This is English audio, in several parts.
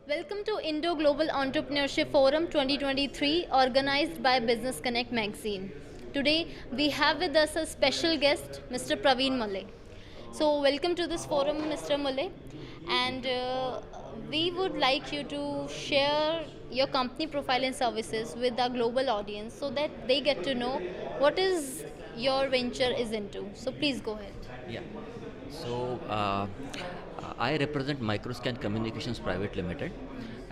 Welcome to Indo Global Entrepreneurship Forum 2023 organized by Business Connect magazine. Today we have with us a special guest, Mr. Praveen Mulle. So, welcome to this forum, Mr. Mulle. And we would like you to share your company profile and services with our global audience so that they get to know what is your venture is into. So, please go ahead. Yeah. So I represent Microscan Communications Private Limited,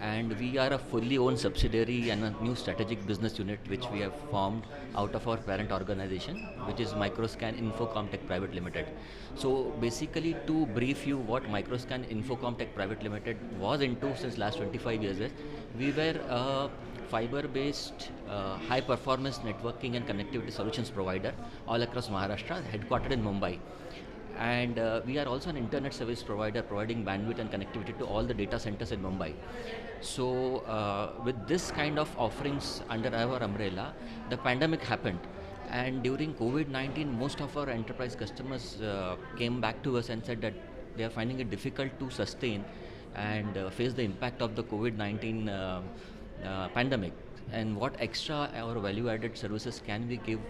and we are a fully owned subsidiary and a new strategic business unit which we have formed out of our parent organization, which is Microscan Infocomtech Private Limited. So basically, to brief you, what Microscan Infocomtech Private Limited was into since last 25 years is we were a fiber-based high-performance networking and connectivity solutions provider all across Maharashtra, headquartered in Mumbai. And we are also an internet service provider providing bandwidth and connectivity to all the data centers in Mumbai. So, with this kind of offerings under our umbrella, the pandemic happened. And during COVID 19, most of our enterprise customers came back to us and said that they are finding it difficult to sustain and face the impact of the COVID 19 pandemic. And what extra or value added services can we give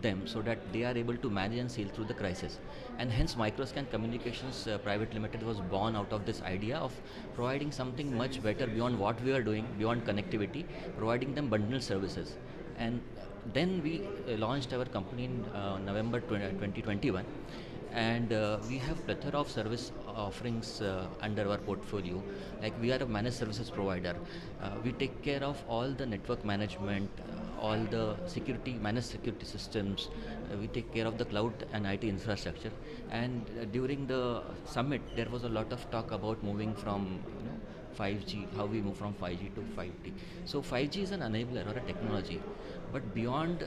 them so that they are able to manage and sail through the crisis. And hence, Microscan Communications Private Limited was born out of this idea of providing something much better beyond what we are doing, beyond connectivity, providing them bundled services. And then we launched our company in November 2021, and we have plethora of service offerings under our portfolio. Like, we are a managed services provider. We take care of all the network management, all the security, managed security systems. We take care of the cloud and IT infrastructure. And during the summit, there was a lot of talk about moving from 5G, how we move from 5G to 5G. So 5G is an enabler or a technology, but beyond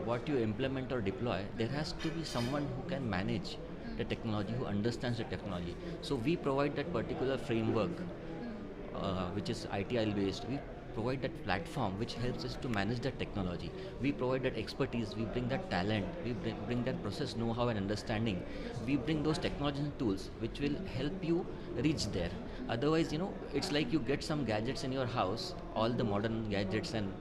what you implement or deploy, there has to be someone who can manage the technology, who understands the technology. So we provide that particular framework, which is ITIL based. We provide that platform which helps us to manage that technology. We provide that expertise, we bring that talent, we bring that process know-how and understanding. We bring those technologies and tools which will help you reach there. Otherwise, it's like you get some gadgets in your house, all the modern gadgets, and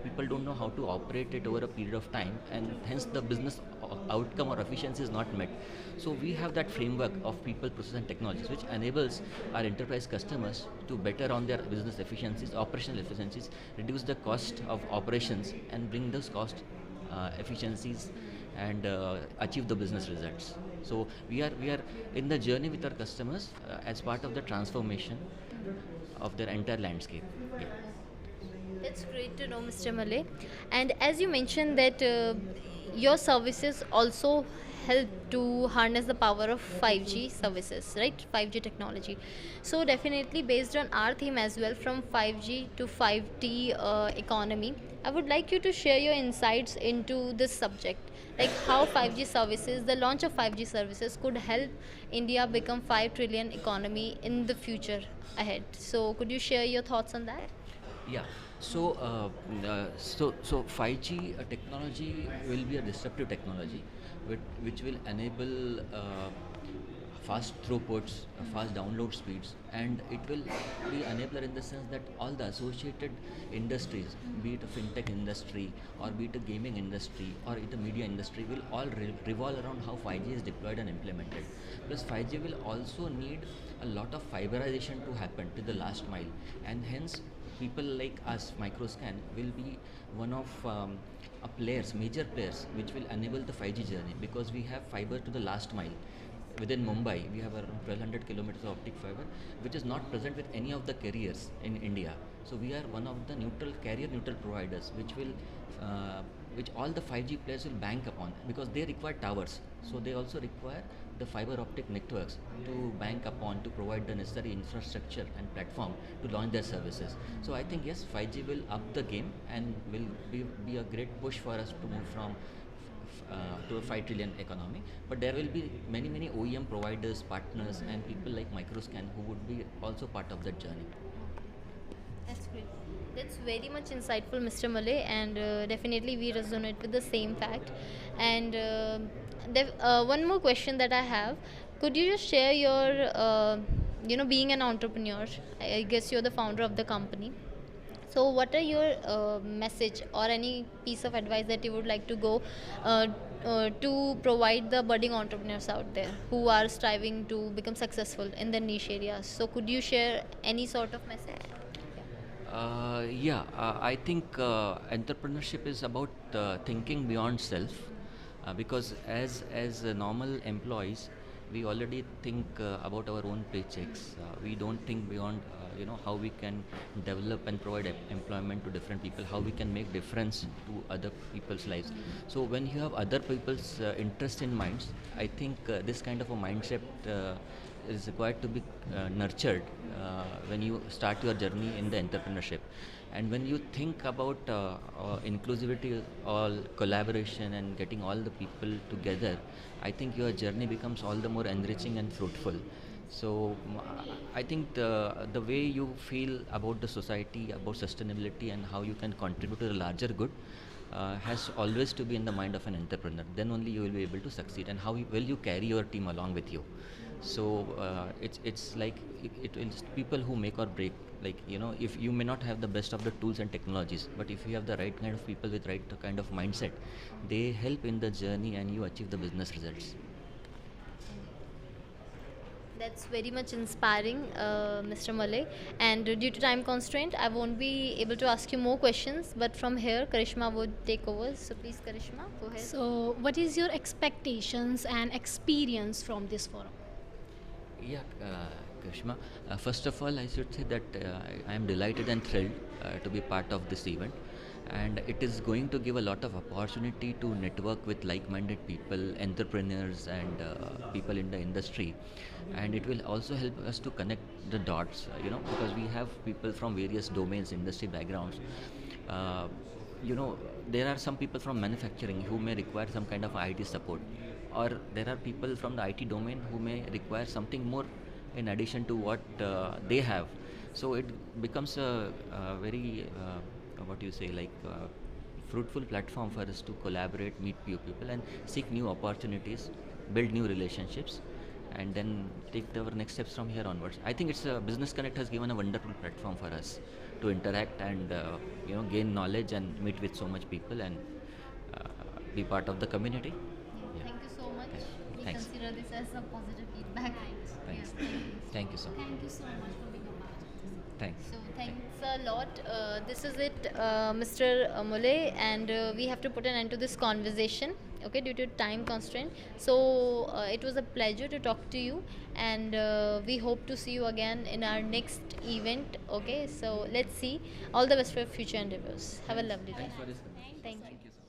people don't know how to operate it over a period of time, and hence the business outcome or efficiency is not met. So we have that framework of people, process, and technologies which enables our enterprise customers to better on their business efficiencies, operational efficiencies, reduce the cost of operations, and bring those cost efficiencies and achieve the business results. So we are in the journey with our customers as part of the transformation of their entire landscape. Yeah. That's great to know, Mr. Malay. And as you mentioned that your services also help to harness the power of 5G services, right? 5G technology. So definitely based on our theme as well, from 5G to 5T economy, I would like you to share your insights into this subject, like how 5G services, the launch of 5G services could help India become 5 trillion economy in the future ahead. So could you share your thoughts on that? Yeah. So 5G technology will be a disruptive technology, which will enable fast throughputs, fast download speeds, and it will be enabler in the sense that all the associated industries, be it a fintech industry or be it a gaming industry or it a media industry, will all revolve around how 5G is deployed and implemented. Plus, 5G will also need a lot of fiberization to happen to the last mile, and hence people like us, Microscan, will be one of major players, which will enable the 5G journey, because we have fiber to the last mile. Within Mumbai, we have around 1200 kilometers of optic fiber, which is not present with any of the carriers in India. So we are one of the carrier neutral providers, which all the 5G players will bank upon, because they require towers. So they also require the fiber optic networks to bank upon, to provide the necessary infrastructure and platform to launch their services. So I think yes, 5G will up the game and will be a great push for us to move from to a 5 trillion economy. But there will be many OEM providers, partners, and people like Microscan who would be also part of that journey. That's great. That's very much insightful, Mr. Malay, and definitely we resonate with the same fact. And one more question that I have: could you just share your being an entrepreneur, I guess you're the founder of the company. So, what are your message or any piece of advice that you would like to go uh, to provide the budding entrepreneurs out there who are striving to become successful in their niche areas? So, could you share any sort of message? I think entrepreneurship is about thinking beyond self, because as normal employees, we already think about our own paychecks. We don't think beyond, how we can develop and provide employment to different people, how we can make difference to other people's lives. So when you have other people's interest in minds, I think this kind of a mindset is required to be nurtured when you start your journey in the entrepreneurship. And when you think about inclusivity, all collaboration, and getting all the people together, I think your journey becomes all the more enriching and fruitful. So I think the way you feel about the society, about sustainability, and how you can contribute to the larger good has always to be in the mind of an entrepreneur. Then only you will be able to succeed. And how will you carry your team along with you? So it's like it will just people who make or break. Like, if you may not have the best of the tools and technologies, but if you have the right kind of people with right kind of mindset, they help in the journey and you achieve the business results. That's very much inspiring, Mr. Malay. And due to time constraint, I won't be able to ask you more questions. But from here, Karishma would take over. So please, Karishma, go ahead. So, what is your expectations and experience from this forum? Yeah, Krishma. First of all, I should say that I am delighted and thrilled to be part of this event, and it is going to give a lot of opportunity to network with like-minded people, entrepreneurs, and people in the industry, and it will also help us to connect the dots. Because we have people from various domains, industry backgrounds. Uh, there are some people from manufacturing who may require some kind of IT support, or there are people from the IT domain who may require something more in addition to what they have. So it becomes a very what do you say, like fruitful platform for us to collaborate, meet new people, and seek new opportunities, build new relationships, and then take our next steps from here onwards. I think it's a Business Connect has given a wonderful platform for us to interact and gain knowledge and meet with so much people and uh, be part of the community. Yeah, Yeah. thank you so much. We Thanks. consider this as a positive feedback. Thanks. Yeah, Thank you so much. Thank you so much for being a part of this. Thanks. so thanks a lot. This is it, Mr. Mule, and we have to put an end to this conversation. Okay, due to time constraint. So it was a pleasure to talk to you, and we hope to see you again in our next event. Okay, so let's see. All the best for your future endeavors. Have a lovely day. Thanks for this. Thank you. Thank you so much.